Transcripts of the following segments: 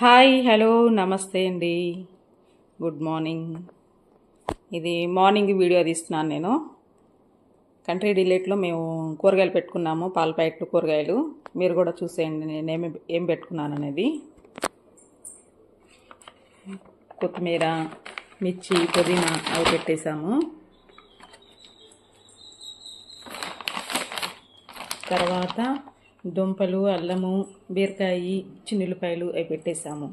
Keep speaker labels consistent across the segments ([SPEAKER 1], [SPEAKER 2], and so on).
[SPEAKER 1] Hi hello నమస్తే అండి. Good morning. ఇది మార్నింగ్ వీడియో తీస్తున్నాను నేను. కంట్రీ డిలైట్లో మేము కూరగాయలు పెట్టుకున్నాము, పాల ప్యాకెట్లు కూరగాయలు. మీరు కూడా చూసేయండి నేను ఏం పెట్టుకున్నాను అనేది. కొత్తిమీర, మిర్చి, పుదీనా అవి పెట్టేసాము. తర్వాత దుంపలు, అల్లము, బీరకాయ, చిన్నులపాయలు అవి పెట్టేసాము.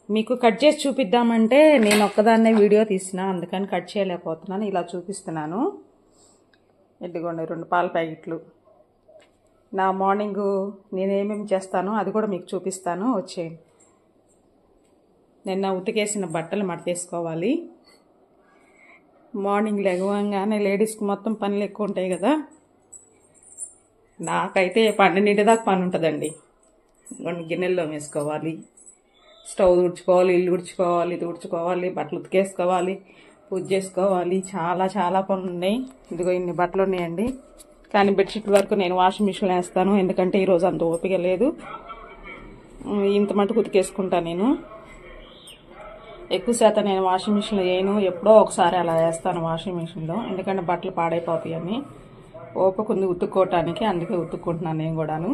[SPEAKER 1] మీకు కట్ చేసి చూపిద్దామంటే నేను ఒక్కదాన్నే వీడియో తీసిన, అందుకని కట్ చేయలేకపోతున్నాను. ఇలా చూపిస్తున్నాను. ఇదిగోండి 2 పాల ప్యాకెట్లు. నా మార్నింగ్ నేనేమేమి చేస్తానో అది కూడా మీకు చూపిస్తాను, వచ్చేయండి. నిన్న ఉతికేసిన బట్టలు మడతేసుకోవాలి. మార్నింగ్ లేవగానే లేడీస్కి మొత్తం పనులు ఎక్కువ ఉంటాయి కదా. నాకైతే 12 దాకా పని ఉంటుందండి. కొన్ని గిన్నెల్లో వేసుకోవాలి, స్టవ్ తుడుచుకోవాలి, ఇల్లు తుడుచుకోవాలి, బట్టలు ఉతికేసుకోవాలి, పూజ చేసుకోవాలి. చాలా చాలా పనులు ఉన్నాయి. ఇదిగో ఇన్ని బట్టలు ఉన్నాయండి. కానీ బెడ్షీట్ వరకు నేను వాషింగ్ మిషన్లో వేస్తాను, ఎందుకంటే ఈరోజు అంత ఓపిక లేదు. ఇంత మటుకు ఉతికేసుకుంటాను నేను. ఎక్కువ శాతం నేను వాషింగ్ మిషన్లో వేయను, ఎప్పుడో ఒకసారి అలా వేస్తాను వాషింగ్ మిషన్లో, ఎందుకంటే బట్టలు పాడైపోతాయని. ఓపిక ఉంది ఉతుక్కోవటానికి, అందుకే ఉతుక్కుంటున్నాను నేను కూడాను.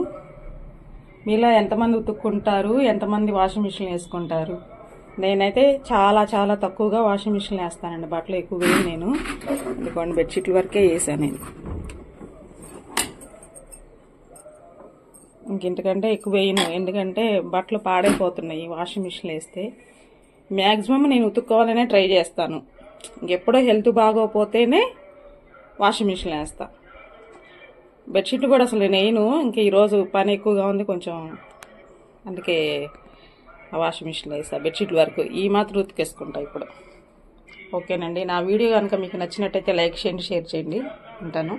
[SPEAKER 1] మీలో ఎంతమంది ఉతుక్కుంటారు, ఎంతమంది వాషింగ్ మిషన్ వేసుకుంటారు? నేనైతే చాలా చాలా తక్కువగా వాషింగ్ మిషన్ వేస్తానండి. బట్టలు ఎక్కువ వేయను నేను. ఎందుకంటే బెడ్షీట్ల వరకే వేసాను నేను. ఇంకెంతకంటే ఎక్కువ వేయను, ఎందుకంటే బట్టలు పాడైపోతున్నాయి వాషింగ్ మిషన్లో వేస్తే. మ్యాక్సిమం నేను ఉతుక్కోవాలనే ట్రై చేస్తాను. ఇంకెప్పుడో హెల్త్ బాగోపోతేనే వాషింగ్ మిషన్లో వేస్తాను. బెడ్షీట్లు కూడా అసలు నేను వేయను. ఇంకా ఈరోజు పని ఎక్కువగా ఉంది కొంచెం, అందుకే వాషింగ్ మిషన్లో వేస్తా. బెడ్షీట్ల వరకు ఈ మాత్రం ఉతికేసుకుంటా ఇప్పుడు. ఓకేనండి. నా వీడియో కనుక మీకు నచ్చినట్టయితే లైక్ చేయండి, షేర్ చేయండి. ఉంటాను.